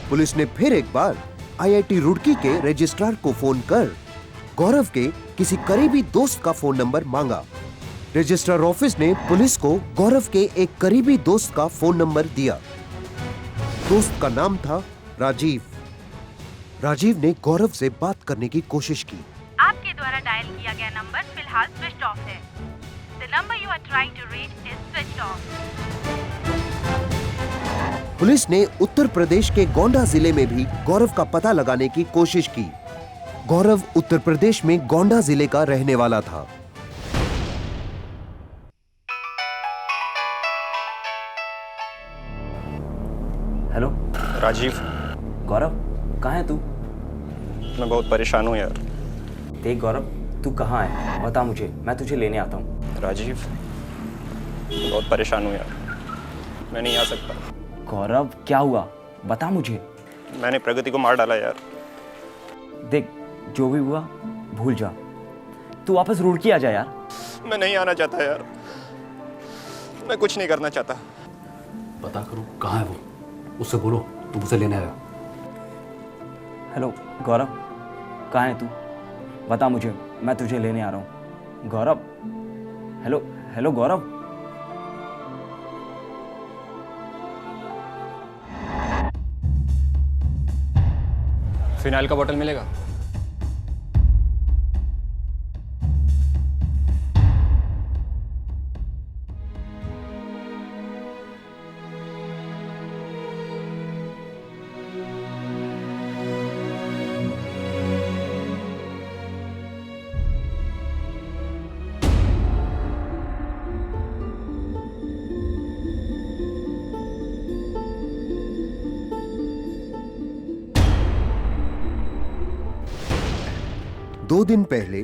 Police ने फिर एक बार आईआईटी रुड़की के रजिस्ट्रार को फोन कर गौरव के किसी करीबी दोस्त का फोन नंबर मांगा। रजिस्ट्रार ऑफिस ने पुलिस को गौरव के एक करीबी दोस्त का फोन नंबर दिया। दोस्त का नाम था राजीव। राजीव ने गौरव से बात करने की कोशिश की। आपके द्वारा डायल किया गया नंबर फिलहाल स्विच ऑफ है। The number you are trying to reach is switched off. Police ने उत्तर प्रदेश के गोंडा जिले में भी गौरव का पता लगाने की कोशिश की। गौरव उत्तर प्रदेश में गोंडा जिले का रहने वाला था। हेलो राजीव, गौरव, कहाँ है तू? मैं बहुत परेशान हूँ यार। देख गौरव, तू कहाँ है बता मुझे, मैं तुझे लेने आता हूँ। राजीव, बहुत परेशान हूँ यार, मैं नहीं आ सकता। गौरव, क्या हुआ बता मुझे। मैंने प्रगति को मार डाला यार। देख, जो भी हुआ भूल जा, तू वापस रुड़की आ जा यार। मैं नहीं आना चाहता यार, मैं कुछ नहीं करना चाहता। पता करो कहाँ है वो, उससे बोलो तुम उसे लेने आया। हेलो गौरव, कहाँ है तू बता मुझे, मैं तुझे लेने आ रहा हूँ। गौरव, हेलो हेलो गौरव। फिनाइल का बोतल मिलेगा? दो दिन पहले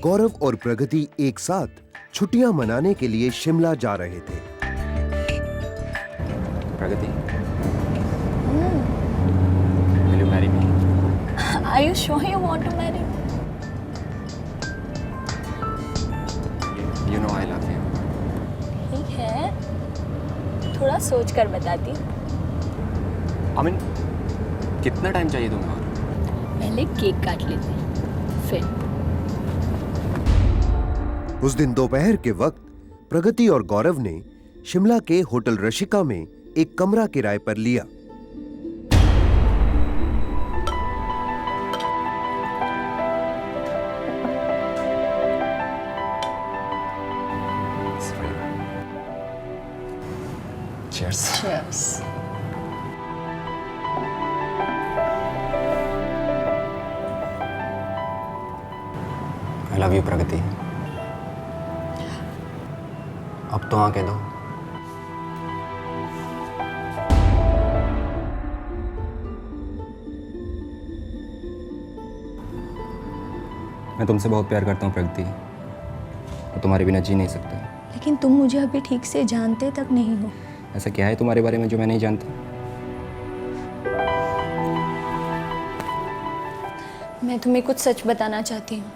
गौरव और प्रगति एक साथ छुट्टियां मनाने के लिए शिमला जा रहे थे। प्रगति, will you marry me? Are you sure you want to marry? You know I love you. ठीक है, थोड़ा सोच कर बताती। अमिन, कितना टाइम चाहिए तुम्हें? पहले केक काट लेते हैं, फिर। उस दिन दोपहर के वक्त प्रगति और गौरव ने शिमला के होटल रशिका में एक कमरा किराए पर लिया। Cheers. Cheers. I love you प्रगति। अब तो आके दो। मैं तुमसे बहुत प्यार करता हूँ प्रगति, मैं तुम्हारे बिना जी नहीं सकता। लेकिन तुम मुझे अभी ठीक से जानते तक नहीं हो। ऐसा क्या है तुम्हारे बारे में जो मैं नहीं जानता? मैं तुम्हें कुछ सच बताना चाहती हूँ।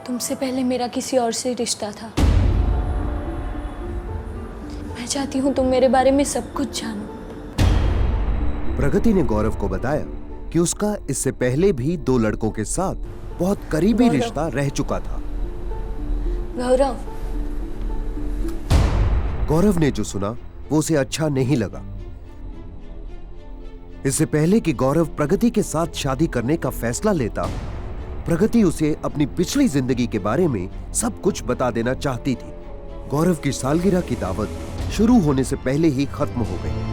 तुमसे पहले मेरा किसी और से रिश्ता था। मैं चाहती हूँ तुम मेरे बारे में सब कुछ जानो। प्रगति ने गौरव को बताया कि उसका इससे पहले भी दो लड़कों के साथ बहुत करीबी रिश्ता रह चुका था। गौरव, गौरव ने जो सुना वो उसे अच्छा नहीं लगा। इससे पहले कि गौरव प्रगति के साथ शादी करने का फैसला लेता, प्रगति उसे अपनी पिछली जिंदगी के बारे में सब कुछ बता देना चाहती थी। गौरव की सालगिरह की दावत शुरू होने से पहले ही खत्म हो गई।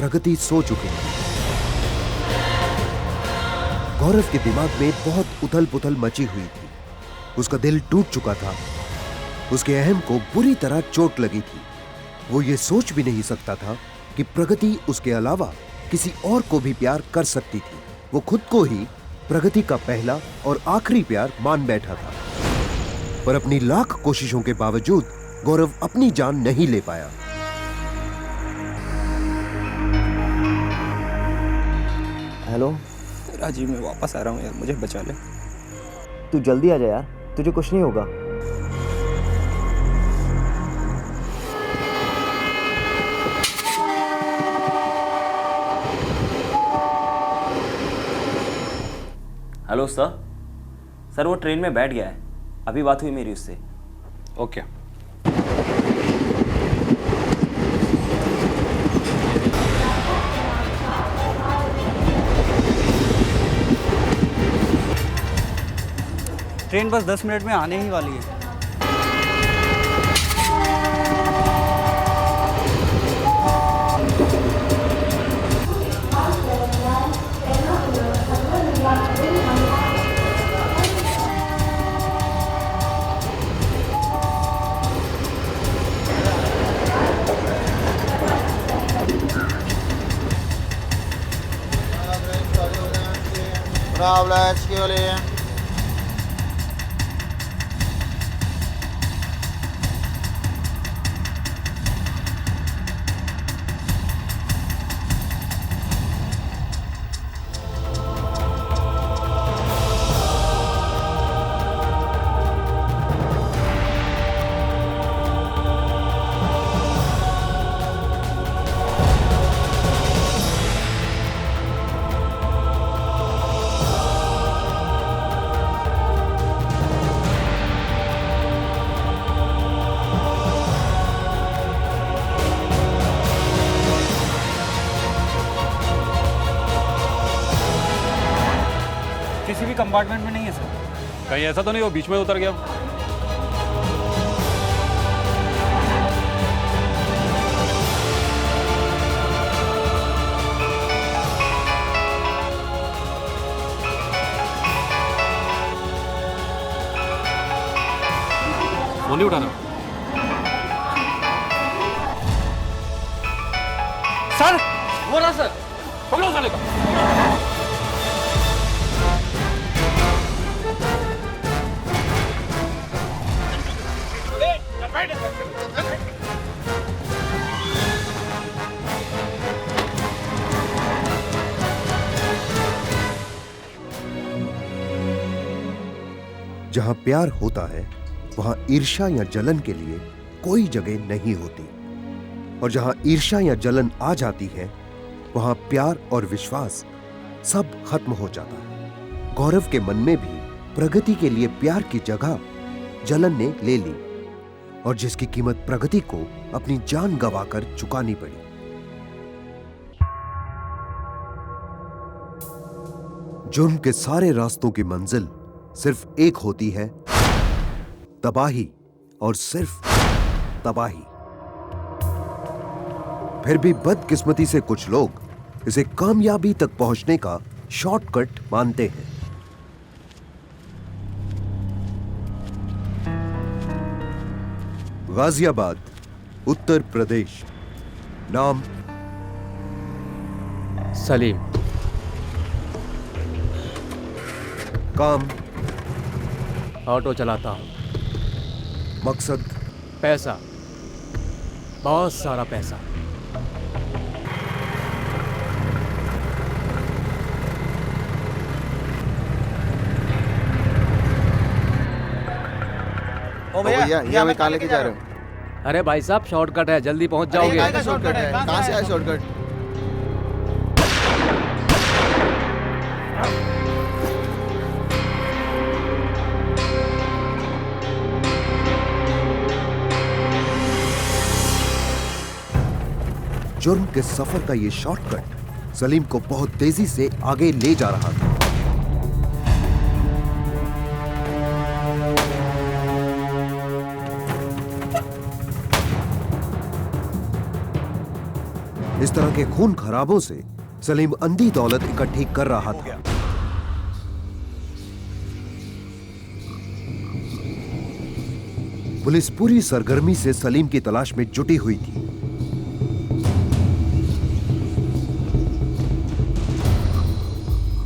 प्रगति सो चुकी थी। गौरव के दिमाग में बहुत उथल पुथल मची हुई थी। उसका दिल टूट चुका था। उसके अहम को बुरी तरह चोट लगी थी। वो ये सोच भी नहीं सकता था कि प्रगति उसके अलावा किसी और को भी प्यार कर सकती थी। वो खुद को ही प्रगति का पहला और आखिरी प्यार मान बैठा था। पर अपनी लाख कोशिशों के बावजूद गौरव अपनी जान नहीं ले पाया। हेलो राजीव, मैं वापस आ रहा हूँ यार, मुझे बचा ले। तू जल्दी आ जा यार, तुझे कुछ नहीं होगा। हेलो सर, वो ट्रेन में बैठ गया है, अभी बात हुई मेरी उससे। ओके। ट्रेन बस 10 मिनट में आने ही वाली है। किसी भी कंपार्टमेंट में नहीं है सर। कहीं ऐसा तो नहीं वो बीच में उतर गया? फोन नहीं उठाना। सर वो रहा सर, पकड़ो साले को। जहां प्यार होता है वहां ईर्ष्या या जलन के लिए कोई जगह नहीं होती, और जहां ईर्ष्या या जलन आ जाती है वहां प्यार और विश्वास सब खत्म हो जाता है। गौरव के मन में भी प्रगति के लिए प्यार की जगह जलन ने ले ली, और जिसकी कीमत प्रगति को अपनी जान गंवाकर चुकानी पड़ी। जुर्म के सारे रास्तों की मंजिल सिर्फ एक होती है, तबाही, और सिर्फ तबाही। फिर भी बदकिस्मती से कुछ लोग इसे कामयाबी तक पहुंचने का शॉर्टकट मानते हैं। गाजियाबाद, उत्तर प्रदेश। नाम सलीम। काम ऑटो चलाता हूँ। मकसद पैसा, बहुत सारा पैसा। ओ भैया ये हमें कहाँ लेके जा रहे हो? अरे भाई साहब शॉर्टकट है, जल्दी पहुंच जाओगे। कहाँ का शॉर्टकट है? कहाँ से आया शॉर्टकट? जुर्म के सफर का ये शॉर्टकट सलीम को बहुत तेजी से आगे ले जा रहा था। इस तरह के खून खराबों से सलीम अंधी दौलत इकट्ठी कर रहा था। पुलिस पूरी सरगर्मी से सलीम की तलाश में जुटी हुई थी।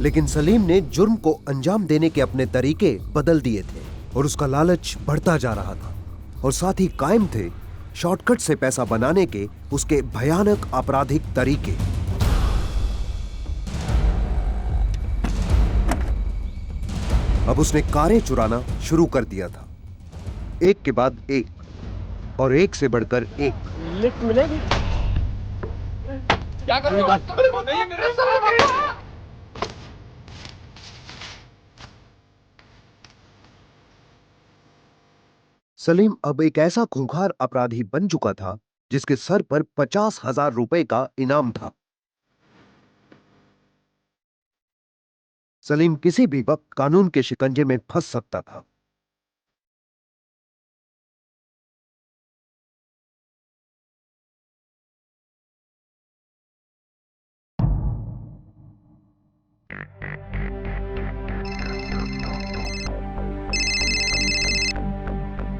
लेकिन सलीम ने जुर्म को अंजाम देने के अपने तरीके बदल दिए थे। और उसका लालच बढ़ता जा रहा था और साथ ही कायम थे शॉर्टकट से पैसा बनाने के उसके भयानक आपराधिक तरीके। अब उसने कारें चुराना शुरू कर दिया था, एक के बाद एक और एक से बढ़कर एक। लिफ्ट मिलेगी? क्या करूंगा? सलीम अब एक ऐसा खूंखार अपराधी बन चुका था जिसके सर पर 50,000 रुपए का इनाम था। सलीम किसी भी वक्त कानून के शिकंजे में फंस सकता था।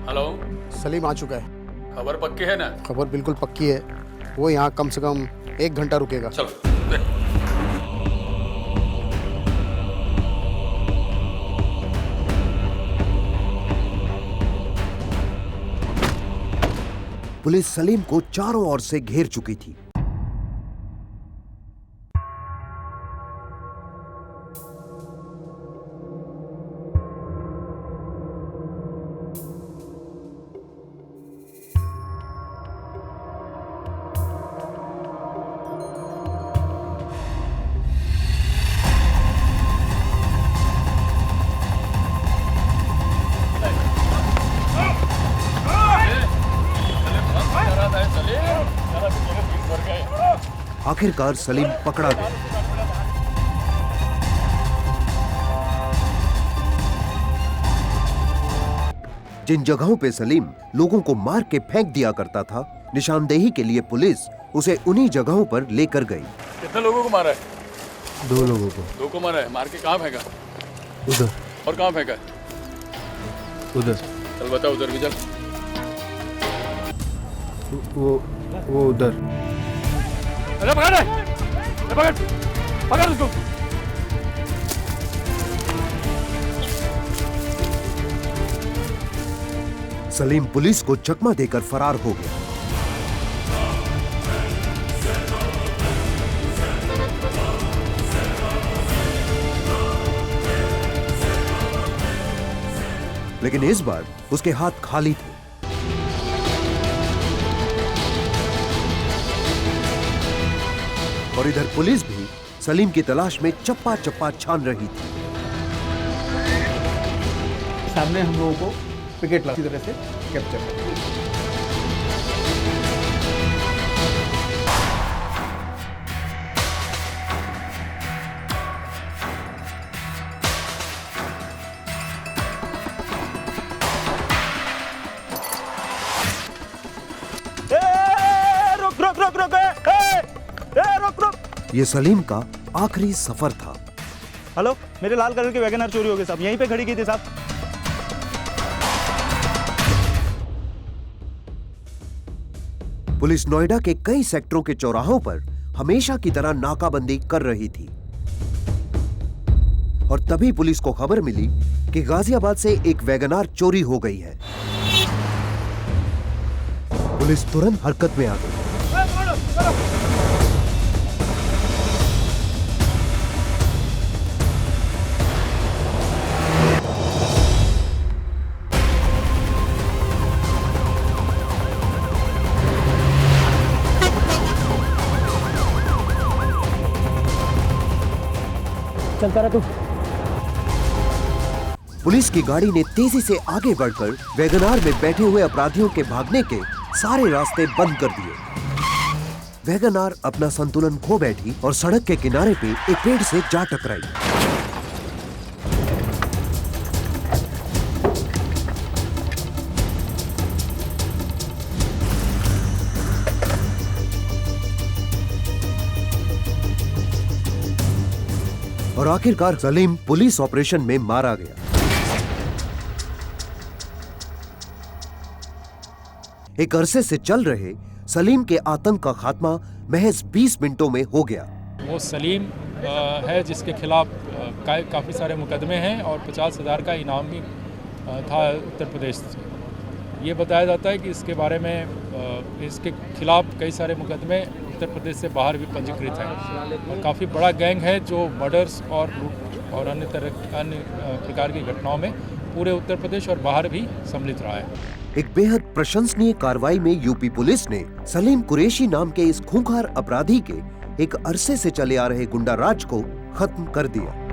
हेलो, सलीम आ चुका है। खबर पक्की है ना? खबर बिल्कुल पक्की है। वो यहाँ कम से कम 1 घंटा रुकेगा। चलो। पुलिस सलीम को चारों ओर से घेर चुकी थी। आखिरकार सलीम पकड़ा गया। जिन जगहों पे सलीम लोगों को मार के फेंक दिया करता था, निशानदेही के लिए पुलिस उसे उन्हीं जगहों पर लेकर गई। कितने लोगों को मारा है? 2 लोगों को। 2 को मारा है। मार के कहाँ फेंका? उधर। और कहाँ फेंका? उधर। चल बता, उधर भी चल। वो उधर। अरे पकड़ ले! पकड़! पकड़ उसको! सलीम पुलिस को चकमा देकर फरार हो गया। लेकिन इस बार उसके हाथ खाली थे। और इधर पुलिस भी सलीम की तलाश में चप्पा चप्पा छान रही थी। सामने हम लोगों को विकेट लगा, इसी तरह से कैप्चर। ये सलीम का आखिरी सफर था। हेलो, मेरे लाल कलर की वैगनर चोरी हो गई साहब, यहीं पे खड़ी की थी साहब। पुलिस नोएडा के कई सेक्टरों के चौराहों पर हमेशा की तरह नाकाबंदी कर रही थी और तभी पुलिस को खबर मिली कि गाजियाबाद से एक वैगनार चोरी हो गई है। पुलिस तुरंत हरकत में आ गई। चलता रहा तू। पुलिस की गाड़ी ने तेजी से आगे बढ़कर वैगनार में बैठे हुए अपराधियों के भागने के सारे रास्ते बंद कर दिए। वैगनार अपना संतुलन खो बैठी और सड़क के किनारे पे एक पेड़ से जा टकराई। और आखिरकार सलीम पुलिस ऑपरेशन में मारा गया। एक अरसे से चल रहे सलीम के आतंक का खात्मा महज 20 मिनटों में हो गया। वो सलीम है जिसके खिलाफ काफ़ी सारे मुकदमे हैं और 50,000 का इनाम भी था उत्तर प्रदेश से। ये बताया जाता है कि इसके बारे में इसके खिलाफ कई सारे मुकदमे उत्तर प्रदेश से बाहर भी पंजीकृत हैं और काफ़ी बड़ा गैंग है जो मर्डर्स और लूट और अन्य प्रकार की घटनाओं में पूरे उत्तर प्रदेश और बाहर भी सम्मिलित रहा है। एक बेहद प्रशंसनीय कार्रवाई में यूपी पुलिस ने सलीम कुरैशी नाम के इस खूंखार अपराधी के एक अरसे से चले आ रहे गुंडा राज को खत्म कर दिया।